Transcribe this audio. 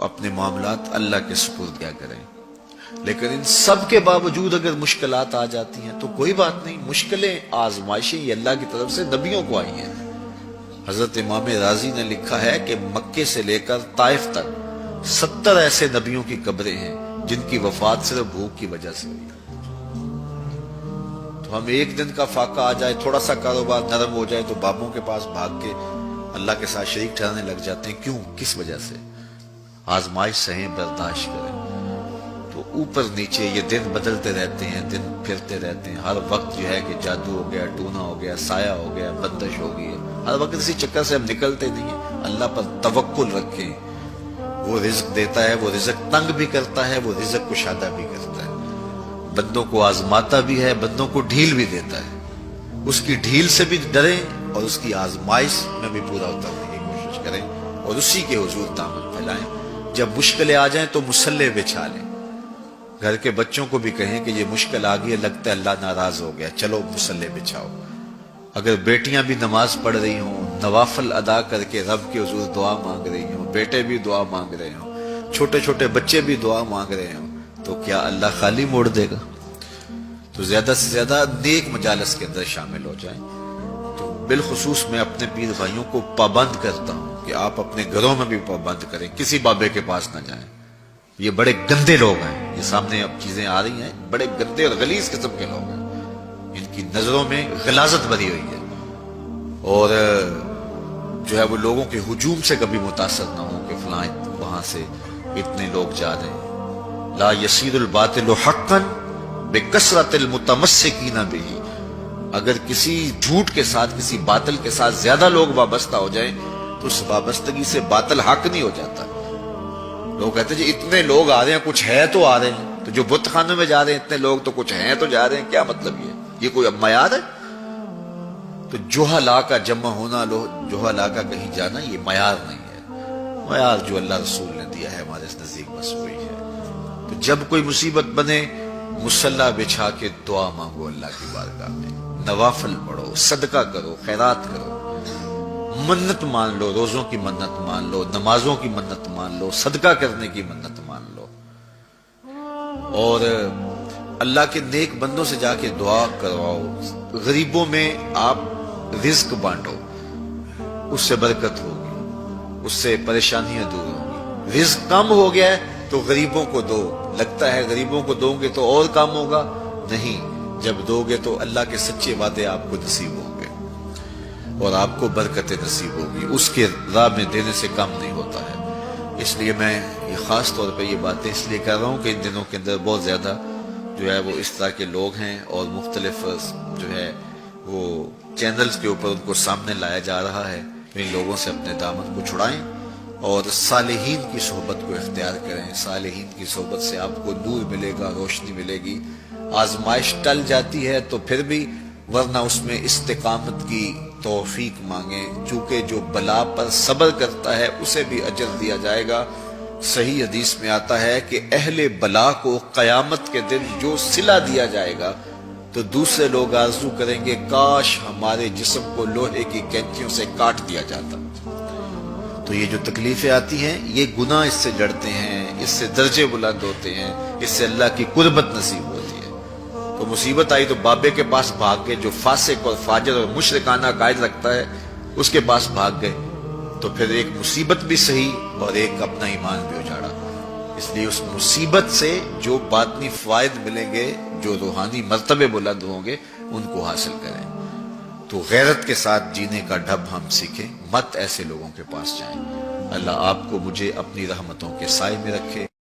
اپنے معاملات اللہ کے سپرد کیا کریں۔ لیکن ان سب کے باوجود اگر مشکلات آ جاتی ہیں تو کوئی بات نہیں، مشکلیں آزمائشیں یہ اللہ کی طرف سے نبیوں کو آئی ہیں۔ حضرت امام رازی نے لکھا ہے کہ مکے سے لے کر طائف تک 70 ایسے نبیوں کی قبریں ہیں جن کی وفات صرف بھوک کی وجہ سے ہوئی۔ تو ہم ایک دن کا فاقہ آ جائے، تھوڑا سا کاروبار نرم ہو جائے تو بابوں کے پاس بھاگ کے اللہ کے ساتھ شریک ٹھہرنے لگ جاتے ہیں۔ کیوں؟ کس وجہ سے؟ آزمائش سہیں، برداشت کریں۔ تو اوپر نیچے یہ دن بدلتے رہتے ہیں، دن پھرتے رہتے ہیں، ہر وقت جو ہے کہ جادو ہو گیا، ٹونا ہو گیا، سایہ ہو گیا، بندش ہو گئی ہے، ہر وقت اسی چکر سے ہم نکلتے نہیں ہیں۔ اللہ پر توکل رکھیں، وہ رزق دیتا ہے، وہ رزق تنگ بھی کرتا ہے، وہ رزق کشادہ بھی کرتا ہے، بندوں کو آزماتا بھی ہے، بندوں کو ڈھیل بھی دیتا ہے۔ اس کی ڈھیل سے بھی ڈریں اور اس کی آزمائش میں بھی پورا اترنے کی کوشش کریں اور اسی کے حضور دامن پھیلائیں۔ جب مشکلیں آ جائیں تو مصلح بچھا لیں، گھر کے بچوں کو بھی کہیں کہ یہ مشکل آ گئی ہے، لگتا ہے اللہ ناراض ہو گیا، چلو مصلح بچھاؤ۔ اگر بیٹیاں بھی نماز پڑھ رہی ہوں، نوافل ادا کر کے رب کے حضور دعا مانگ رہی ہوں، بیٹے بھی دعا مانگ رہے ہوں، چھوٹے چھوٹے بچے بھی دعا مانگ رہے ہوں، تو کیا اللہ خالی موڑ دے گا؟ تو زیادہ سے زیادہ نیک مجالس کے اندر شامل ہو جائیں۔ تو بالخصوص میں اپنے پیر بھائیوں کو پابند کرتا ہوں کہ آپ اپنے گھروں میں بھی پابند کریں، کسی بابے کے پاس نہ جائیں۔ یہ بڑے گندے لوگ ہیں، یہ سامنے اب چیزیں آ رہی ہیں، بڑے گندے اور غلیظ قسم کے لوگ ہیں، ان کی نظروں میں غلاظت بھری ہوئی ہے، اور جو ہے وہ لوگوں کے ہجوم سے کبھی متاثر نہ ہوں کہ فلاں وہاں سے اتنے لوگ جا رہے ہیں۔ لا یصیر الباطل حقا بکثرت المتمسکین بہ، اگر کسی جھوٹ کے ساتھ، کسی باطل کے ساتھ زیادہ لوگ وابستہ ہو جائیں تو اس وابستگی سے باطل حق نہیں ہو جاتا۔ لوگ کہتے ہیں جی اتنے لوگ آ رہے ہیں، کچھ ہے تو آ رہے ہیں، تو جو بت خانوں میں جا رہے ہیں اتنے لوگ تو کچھ ہیں تو جا رہے ہیں، کیا مطلب یہ کوئی اب معیار ہے؟ تو جوہلا کا جمع ہونا، جوہلا کا کہیں جانا، یہ معیار نہیں ہے۔ معیار جو اللہ رسول نے دیا ہے ہمارے اس نزدیک بس وہی ہے۔ تو جب کوئی مصیبت بنے، مصلح بچھا کے دعا مانگو اللہ کی بارگاہ میں، نوافل پڑھو، صدقہ کرو، خیرات کرو، منت مان لو، روزوں کی منت مان لو، نمازوں کی منت مان لو، صدقہ کرنے کی منت مان لو، اور اللہ کے نیک بندوں سے جا کے دعا کرواؤ۔ غریبوں میں آپ رزق بانٹو، اس سے برکت ہوگی، اس سے پریشانیاں دور ہوں گی۔ رزق کم ہو گیا ہے تو غریبوں کو دو، لگتا ہے غریبوں کو دو گے تو اور کم ہوگا، نہیں، جب دو گے تو اللہ کے سچے وعدے آپ کو نصیب ہوں گے اور آپ کو برکت نصیب ہوگی، اس کے راہ میں دینے سے کم نہیں ہوتا ہے۔ اس لیے میں یہ خاص طور پہ یہ باتیں اس لیے کر رہا ہوں کہ ان دنوں کے اندر بہت زیادہ جو ہے وہ اس طرح کے لوگ ہیں، اور مختلف جو ہے وہ چینلز کے اوپر ان کو سامنے لایا جا رہا ہے۔ ان لوگوں سے اپنے دامن کو چھڑائیں اور صالحین کی صحبت کو اختیار کریں۔ صالحین کی صحبت سے آپ کو نور ملے گا، روشنی ملے گی۔ آزمائش ٹل جاتی ہے تو پھر بھی، ورنہ اس میں استقامت کی توفیق مانگیں، چونکہ جو بلا پر صبر کرتا ہے اسے بھی اجر دیا جائے گا۔ صحیح حدیث میں آتا ہے کہ اہل بلا کو قیامت کے دن جو صلہ دیا جائے گا تو دوسرے لوگ آرزو کریں گے کاش ہمارے جسم کو لوہے کی کینچیوں سے کاٹ دیا جاتا۔ تو یہ جو تکلیفیں آتی ہیں یہ گناہ اس سے جڑتے ہیں، اس سے درجے بلند ہوتے ہیں، اس سے اللہ کی قربت نصیب ہوتی ہے۔ تو مصیبت آئی تو بابے کے پاس بھاگ گئے، جو فاسق اور فاجر اور مشرکانہ عقائد رکھتا ہے اس کے پاس بھاگ گئے، تو پھر ایک مصیبت بھی سہی اور ایک اپنا ایمان بھی اجاڑا۔ اس لیے اس مصیبت سے جو باطنی فوائد ملیں گے، جو روحانی مرتبے بلند ہوں گے، ان کو حاصل کریں۔ تو غیرت کے ساتھ جینے کا ڈھب ہم سیکھیں، مت ایسے لوگوں کے پاس جائیں۔ اللہ آپ کو مجھے اپنی رحمتوں کے سائے میں رکھے۔